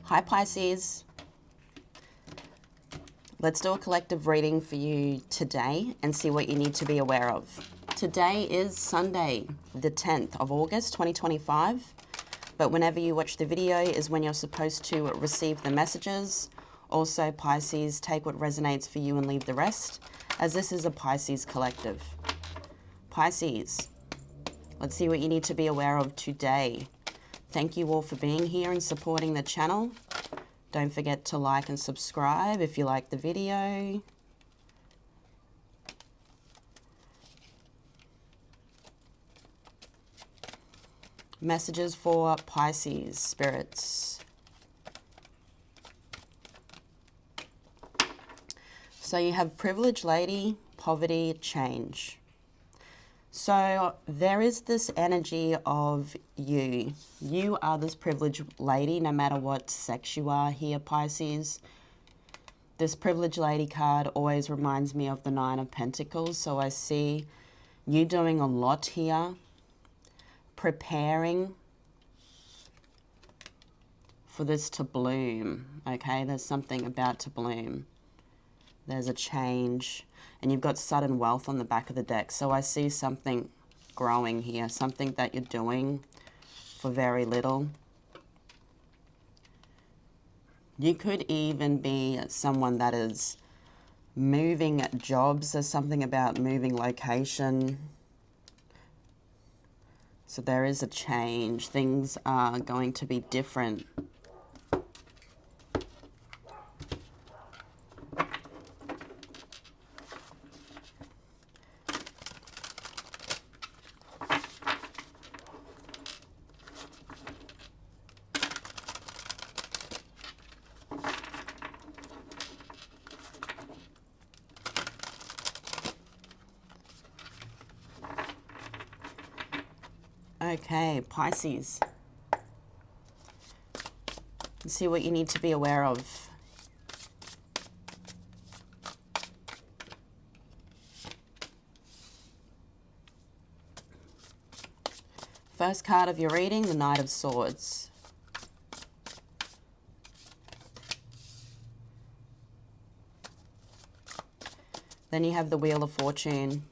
Hi Pisces, let's do a collective reading for you today and see what you need to be aware of. Today is Sunday, the 10th of August, 2025, but whenever you watch the video is when you're supposed to receive the messages. Also, Pisces, take what resonates for you and leave the rest, as this is a Pisces collective. Pisces, let's see what you need to be aware of today. Thank you all for being here and supporting the channel. Don't forget to like and subscribe if you like the video. Messages for Pisces spirits. So you have privileged lady, poverty, change. So there is this energy of you. You are this privileged lady, no matter what sex you are here, Pisces. This privileged lady card always reminds me of the Nine of Pentacles. So I see you doing a lot here, preparing for this to bloom, okay? There's something about to bloom. There's a change. And you've got sudden wealth on the back of the deck. So I see something growing here, something that you're doing for very little. You could even be someone that is moving jobs. There's something about moving location. So there is a change. Things are going to be different. Okay, Pisces. Let's see what you need to be aware of. First card of your reading, the Knight of Swords. Then you have the Wheel of Fortune.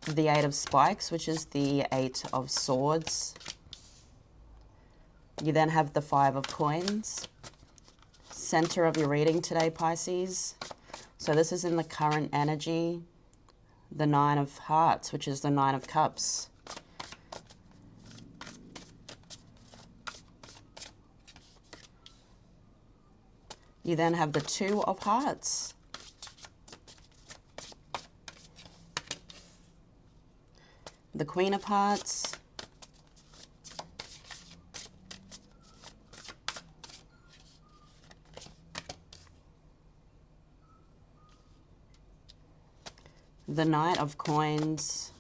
The Eight of Spikes, which is the Eight of Swords. You then have the Five of Coins. Center of your reading today, Pisces. So this is in the current energy. The Nine of Hearts, which is the Nine of Cups. You then have the Two of Hearts. The Queen of Hearts. The Knight of Coins.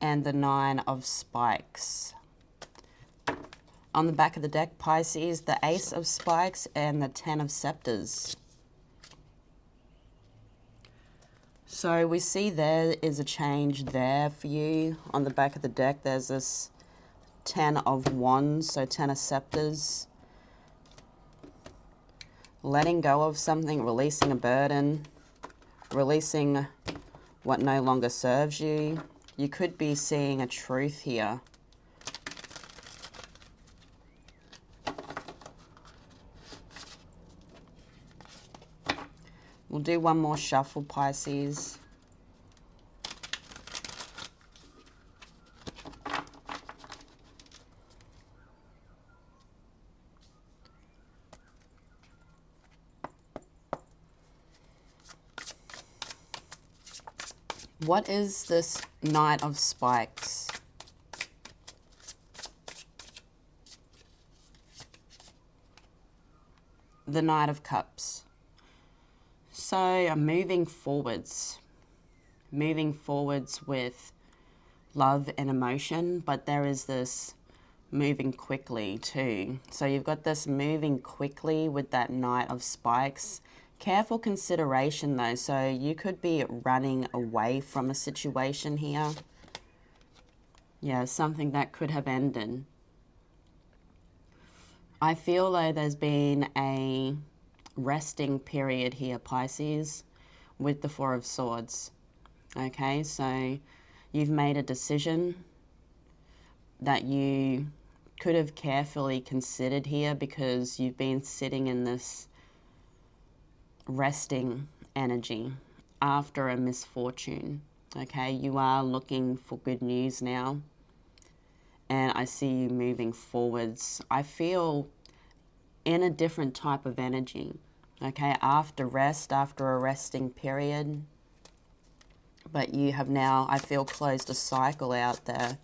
And the Nine of Spikes. On the back of the deck, Pisces, the Ace of Spikes and the Ten of Scepters. So we see there is a change there for you. On the back of the deck, there's this Ten of Wands, so Ten of Scepters. Letting go of something, releasing a burden, releasing what no longer serves you. You could be seeing a truth here. We'll do one more shuffle, Pisces. What is this Knight of Spikes? The Knight of Cups. So I'm moving forwards with love and emotion, but there is this moving quickly too. So you've got this moving quickly with that Knight of Spikes, Careful consideration though, so you could be running away from a situation here. Yeah, something that could have ended. I feel though there's been a resting period here, Pisces, with the Four of Swords. Okay, so you've made a decision that you could have carefully considered here because you've been sitting in this resting energy after a misfortune. Okay, you are looking for good news now, and I see you moving forwards. I feel in a different type of energy. Okay, after rest, after a resting period, but you have now, I feel, closed a cycle out there.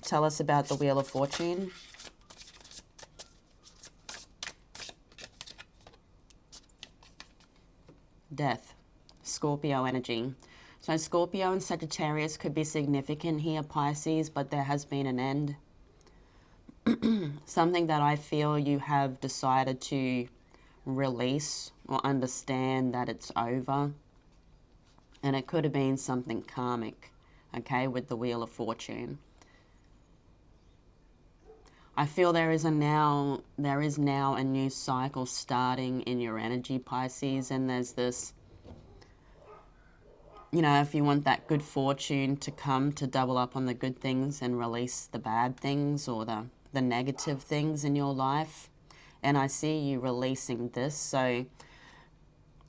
Tell us about the Wheel of Fortune. Death, Scorpio energy. So Scorpio and Sagittarius could be significant here, Pisces, but there has been an end. Something that I feel you have decided to release or understand that it's over. And it could have been something karmic, okay, with the Wheel of Fortune. I feel there is now a new cycle starting in your energy, Pisces, and there's this, you know, if you want that good fortune to come, to double up on the good things and release the bad things or the negative things in your life. And I see you releasing this, so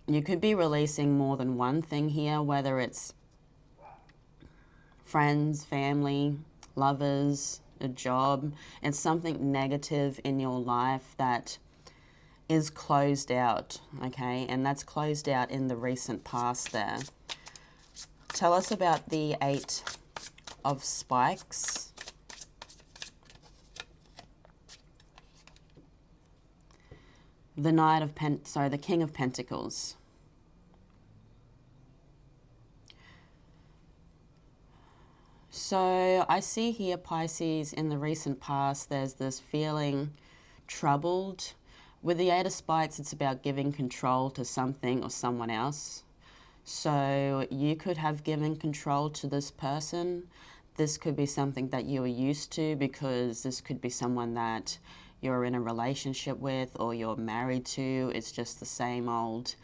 you could be releasing more than one thing here, whether it's friends, family, lovers, a job. It's something negative in your life that is closed out, okay? And that's closed out in the recent past there. Tell us about the Eight of Spikes. The the King of Pentacles. So I see here, Pisces, in the recent past, there's this feeling troubled. With the Eight of Spikes, it's about giving control to something or someone else. So you could have given control to this person. This could be something that you are used to, because this could be someone that you're in a relationship with or you're married to. It's just the same old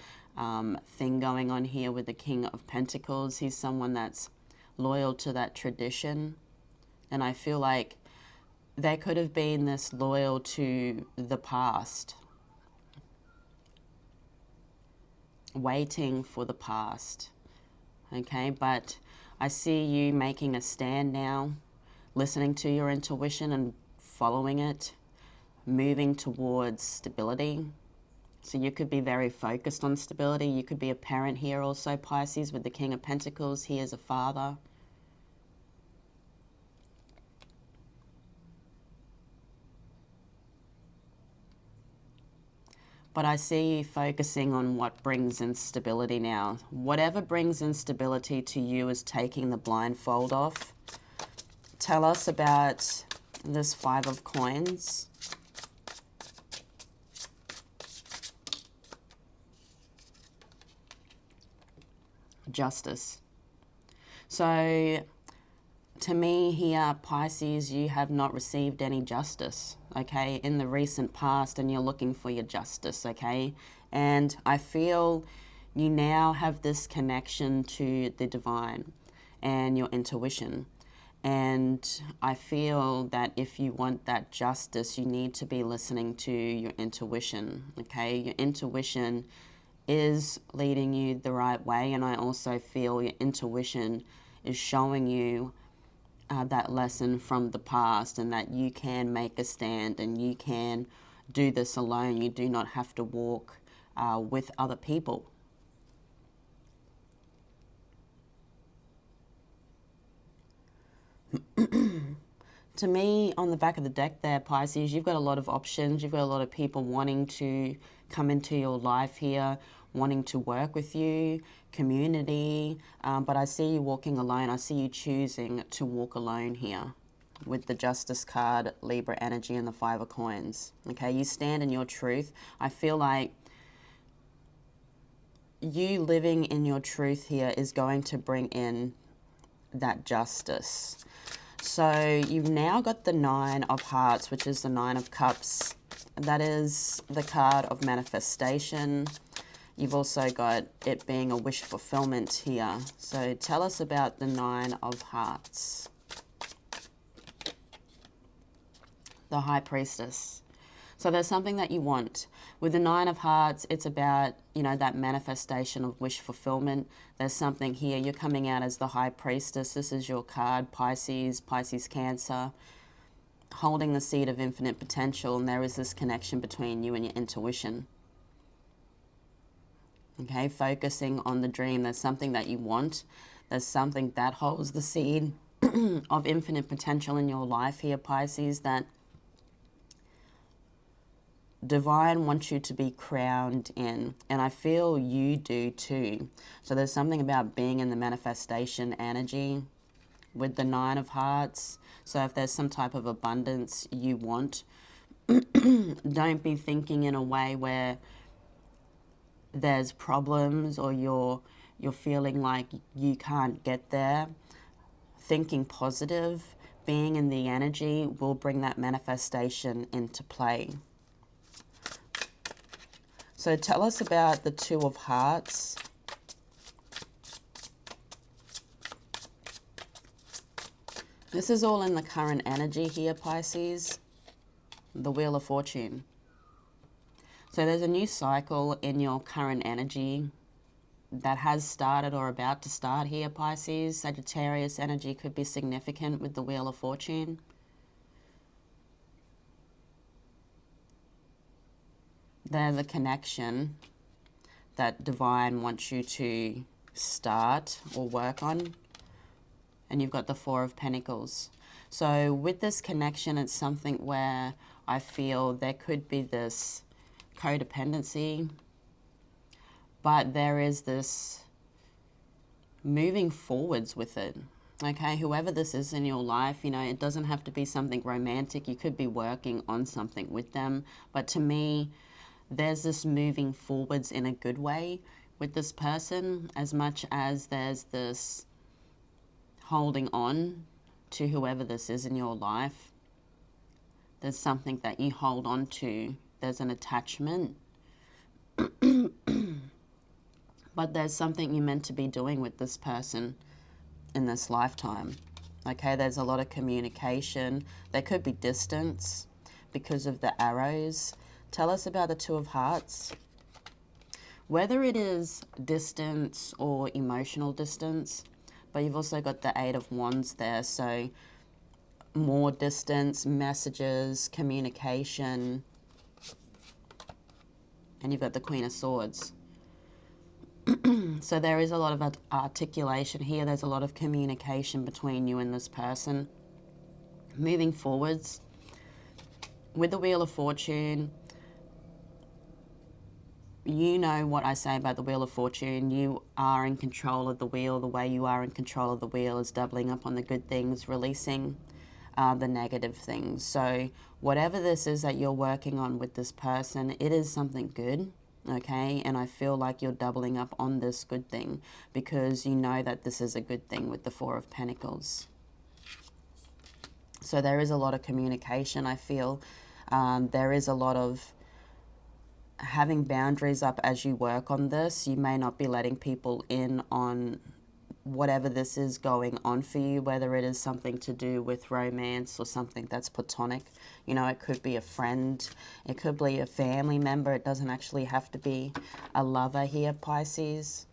thing going on here with the King of Pentacles. He's someone that's loyal to that tradition. And I feel like they could have been this loyal to the past, waiting for the past, okay? But I see you making a stand now, listening to your intuition and following it, moving towards stability. So you could be very focused on stability. You could be a parent here also, Pisces, with the King of Pentacles. He is a father. But I see you focusing on what brings in stability now. Whatever brings in stability to you is taking the blindfold off. Tell us about this Five of Coins. Justice. So to me here, Pisces, you have not received any justice, okay, in the recent past, and you're looking for your justice, okay? And I feel you now have this connection to the divine and your intuition. And I feel that if you want that justice, you need to be listening to your intuition, okay? Your intuition is leading you the right way, and I also feel your intuition is showing you that lesson from the past, and that you can make a stand and you can do this alone. You do not have to walk with other people. To me, on the back of the deck there, Pisces, you've got a lot of options. You've got a lot of people wanting to come into your life here, wanting to work with you, community, but I see you walking alone. I see you choosing to walk alone here with the Justice card, Libra energy, and the Five of Coins. Okay, you stand in your truth. I feel like you living in your truth here is going to bring in that justice. So you've now got the Nine of Hearts, which is the Nine of Cups. That is the card of manifestation. You've also got it being a wish fulfillment here. So tell us about the Nine of Hearts. The High Priestess. So there's something that you want. With the Nine of Hearts, it's about, you know, that manifestation of wish fulfillment. There's something here. You're coming out as the High Priestess. This is your card, Pisces, Pisces Cancer, holding the seed of infinite potential. And there is this connection between you and your intuition. Okay, focusing on the dream. There's something that you want. There's something that holds the seed of infinite potential in your life here, Pisces, that Divine wants you to be crowned in, and I feel you do too. So there's something about being in the manifestation energy with the Nine of Hearts. So if there's some type of abundance you want, don't be thinking in a way where there's problems or you're feeling like you can't get there. Thinking positive, being in the energy will bring that manifestation into play. So tell us about the Two of Hearts. This is all in the current energy here, Pisces. The Wheel of Fortune. So there's a new cycle in your current energy that has started or about to start here, Pisces. Sagittarius energy could be significant with the Wheel of Fortune. There's a connection that Divine wants you to start or work on. And you've got the Four of Pentacles. So with this connection, it's something where I feel there could be this codependency, but there is this moving forwards with it. Okay, whoever this is in your life, you know, it doesn't have to be something romantic. You could be working on something with them. But to me, there's this moving forwards in a good way with this person, as much as there's this holding on to whoever this is in your life. There's something that you hold on to. There's an attachment. But there's something you're meant to be doing with this person in this lifetime. Okay, there's a lot of communication. There could be distance because of the arrows. Tell us about the Two of Hearts. Whether it is distance or emotional distance, but you've also got the Eight of Wands there. So more distance, messages, communication. And you've got the Queen of Swords. So there is a lot of articulation here. There's a lot of communication between you and this person. Moving forwards, with the Wheel of Fortune, you know what I say about the Wheel of Fortune. You are in control of the wheel. The way you are in control of the wheel is doubling up on the good things, releasing the negative things. So whatever this is that you're working on with this person, it is something good. Okay, and I feel like you're doubling up on this good thing because you know that this is a good thing with the Four of Pentacles. So there is a lot of communication, I feel. There is a lot of having boundaries up as you work on this. You may not be letting people in on whatever this is going on for you, whether it is something to do with romance or something that's platonic. You know, it could be a friend, it could be a family member. It doesn't actually have to be a lover here, Pisces.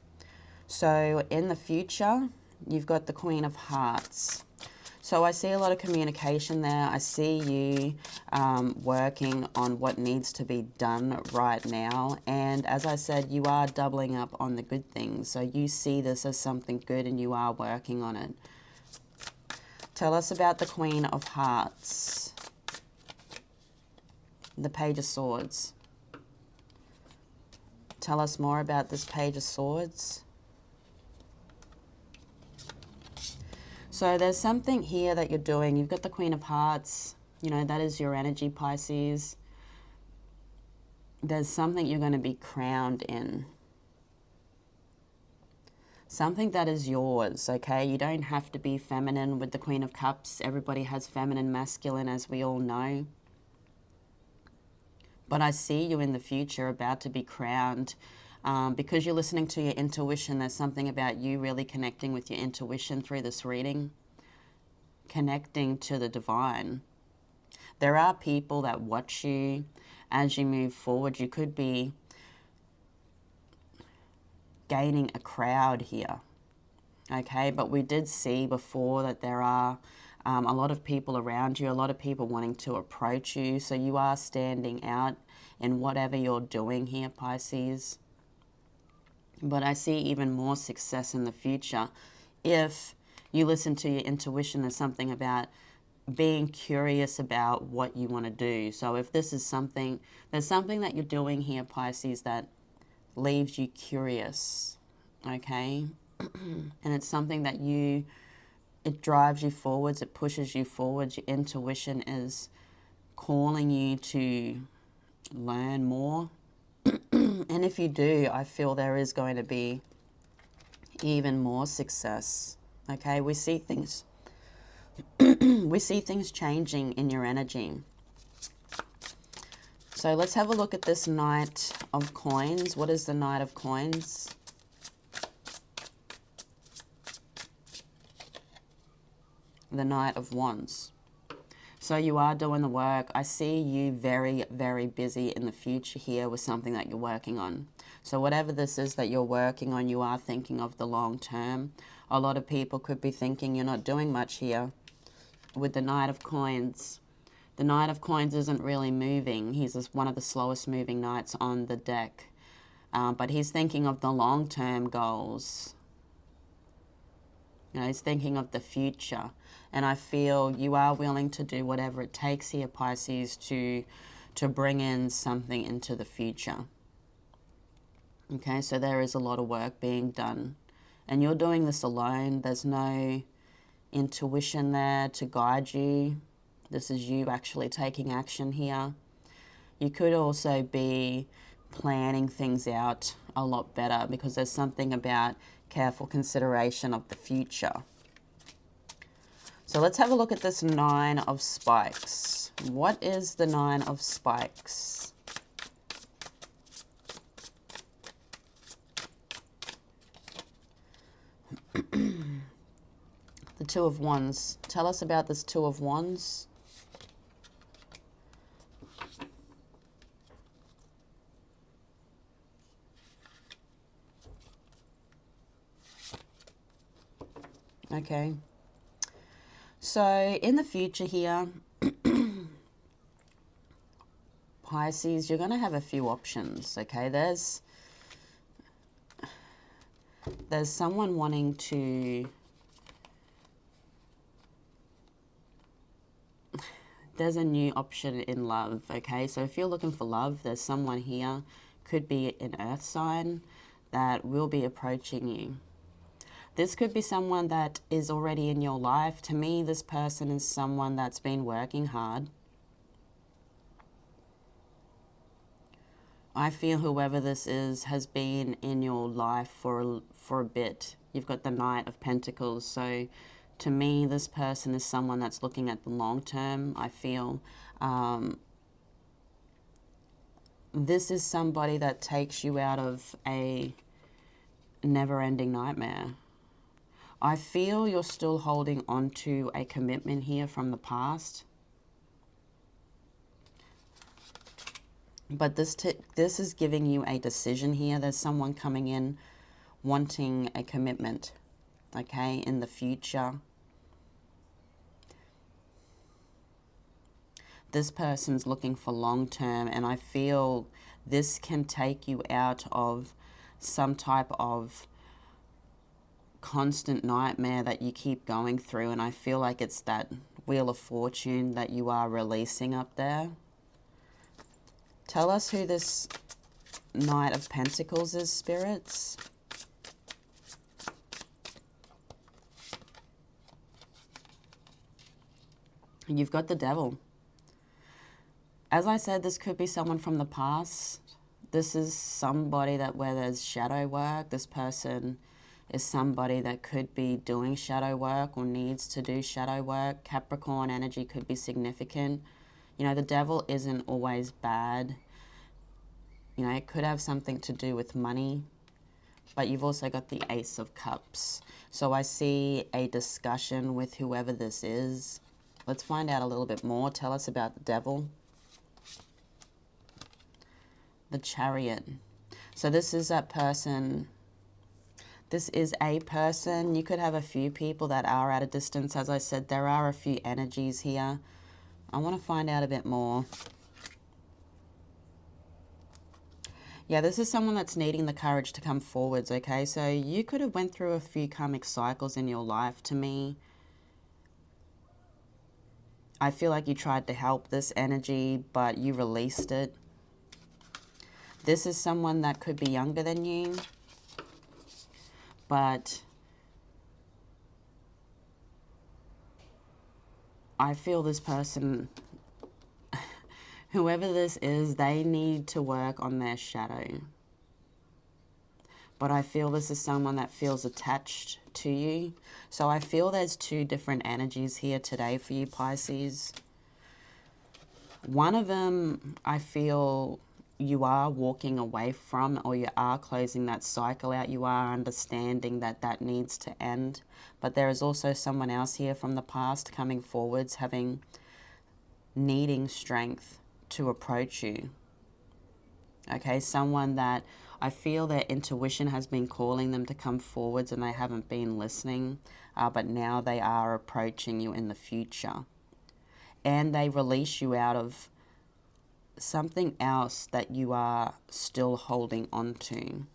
So in the future, you've got the Queen of Hearts. So I see a lot of communication there. I see you working on what needs to be done right now. And as I said, you are doubling up on the good things. So you see this as something good and you are working on it. Tell us about the Queen of Hearts. The Page of Swords. Tell us more about this Page of Swords. So there's something here that you're doing. You've got the Queen of Hearts. You know, that is your energy, Pisces. There's something you're going to be crowned in. Something that is yours, okay? You don't have to be feminine with the Queen of Cups. Everybody has feminine, masculine, as we all know. But I see you in the future about to be crowned. Because you're listening to your intuition, there's something about you really connecting with your intuition through this reading. Connecting to the divine. There are people that watch you as you move forward. You could be gaining a crowd here, okay? But we did see before that there are a lot of people around you, a lot of people wanting to approach you. So you are standing out in whatever you're doing here, Pisces. But I see even more success in the future if you listen to your intuition. There's something about being curious about what you want to do. So if this is something, there's something that you're doing here, Pisces, that leaves you curious, okay? And it's something that it drives you forwards, it pushes you forwards. Your intuition is calling you to learn more. And if you do, I feel there is going to be even more success, okay? We see things we see things changing in your energy. So let's have a look at this Knight of Coins. What is the Knight of Coins? The Knight of Wands. So you are doing the work. I see you very, very busy in the future here with something that you're working on. So whatever this is that you're working on, you are thinking of the long term. A lot of people could be thinking you're not doing much here with the Knight of Coins. The Knight of Coins isn't really moving. He's one of the slowest moving knights on the deck. But he's thinking of the long-term goals. You know, he's thinking of the future. And I feel you are willing to do whatever it takes here, Pisces, to bring in something into the future. Okay, so there is a lot of work being done. And you're doing this alone. There's no intuition there to guide you. This is you actually taking action here. You could also be planning things out a lot better because there's something about careful consideration of the future. So let's have a look at this Nine of Spikes. What is the Nine of Spikes? The Two of Wands. Tell us about this Two of Wands. Okay. So in the future here, Pisces, you're going to have a few options, okay? There's someone wanting to... There's a new option in love, okay? So if you're looking for love, there's someone here, could be an earth sign, that will be approaching you. This could be someone that is already in your life. To me, this person is someone that's been working hard. I feel whoever this is has been in your life for a bit. You've got the Knight of Pentacles, so to me, this person is someone that's looking at the long term. I feel this is somebody that takes you out of a never-ending nightmare. I feel you're still holding on to a commitment here from the past. But this is giving you a decision here. There's someone coming in wanting a commitment, okay, in the future. This person's looking for long term, and I feel this can take you out of some type of constant nightmare that you keep going through, and I feel like it's that Wheel of Fortune that you are releasing up there. Tell us who this Knight of Pentacles is, spirits. You've got the Devil. As I said, this could be someone from the past. This is somebody that where there's shadow work. This person is somebody that could be doing shadow work or needs to do shadow work. Capricorn energy could be significant. You know, the devil isn't always bad. You know, it could have something to do with money, but you've also got the Ace of Cups. So I see a discussion with whoever this is. Let's find out a little bit more. Tell us about the devil. The Chariot. So this is that person. This is a person. You could have a few people that are at a distance. As I said, there are a few energies here. I want to find out a bit more. Yeah, this is someone that's needing the courage to come forwards, okay? So you could have went through a few karmic cycles in your life. To me, I feel like you tried to help this energy, but you released it. This is someone that could be younger than you, but I feel this person, whoever this is, they need to work on their shadow. But I feel this is someone that feels attached to you. So I feel there's two different energies here today for you, Pisces. One of them, I feel you are walking away from, or you are closing that cycle out. You are understanding that that needs to end. But there is also someone else here from the past coming forwards, needing strength to approach you. Okay, someone that I feel their intuition has been calling them to come forwards and they haven't been listening, but now they are approaching you in the future. And they release you out of something else that you are still holding on to.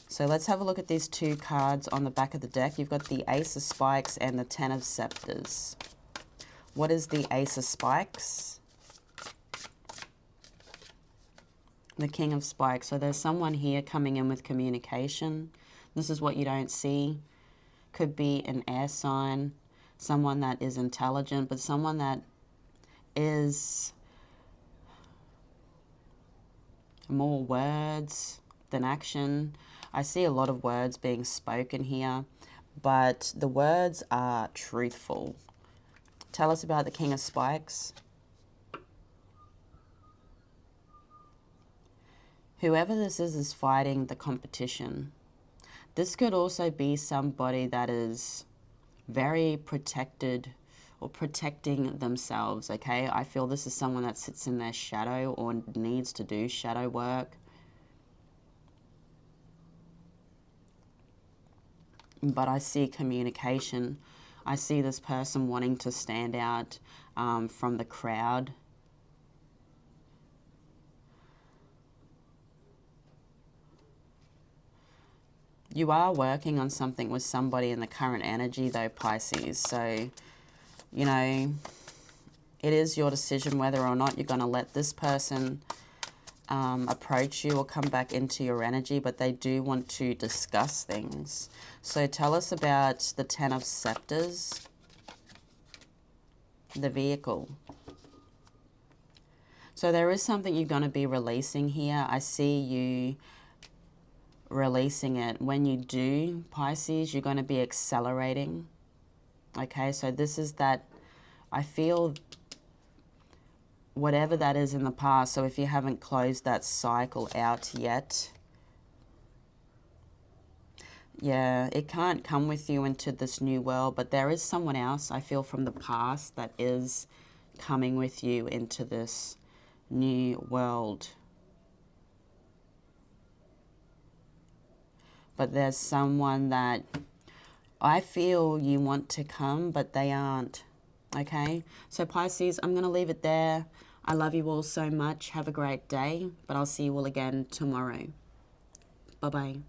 So let's have a look at these two cards on the back of the deck. You've got the Ace of Spikes and the Ten of Scepters. What is the Ace of Spikes? The King of Spikes. So there's someone here coming in with communication. This is what you don't see. Could be an air sign, someone that is intelligent, but someone that is more words than action. I see a lot of words being spoken here, but the words are truthful. Tell us about the King of Spikes. Whoever this is fighting the competition. This could also be somebody that is very protected or protecting themselves, okay? I feel this is someone that sits in their shadow or needs to do shadow work. But I see communication. I see this person wanting to stand out from the crowd. You are working on something with somebody in the current energy though, Pisces. So, you know, it is your decision whether or not you're going to let this person approach you or come back into your energy, but they do want to discuss things. So tell us about the Ten of Scepters, the Vehicle. So there is something you're going to be releasing here. I see you releasing it. When you do, Pisces, you're going to be accelerating. Okay, so this is that, I feel whatever that is in the past. So if you haven't closed that cycle out yet, yeah, it can't come with you into this new world, but there is someone else, I feel, from the past that is coming with you into this new world. But there's someone that I feel you want to come, but they aren't. Okay? So Pisces, I'm going to leave it there. I love you all so much. Have a great day. But I'll see you all again tomorrow. Bye-bye.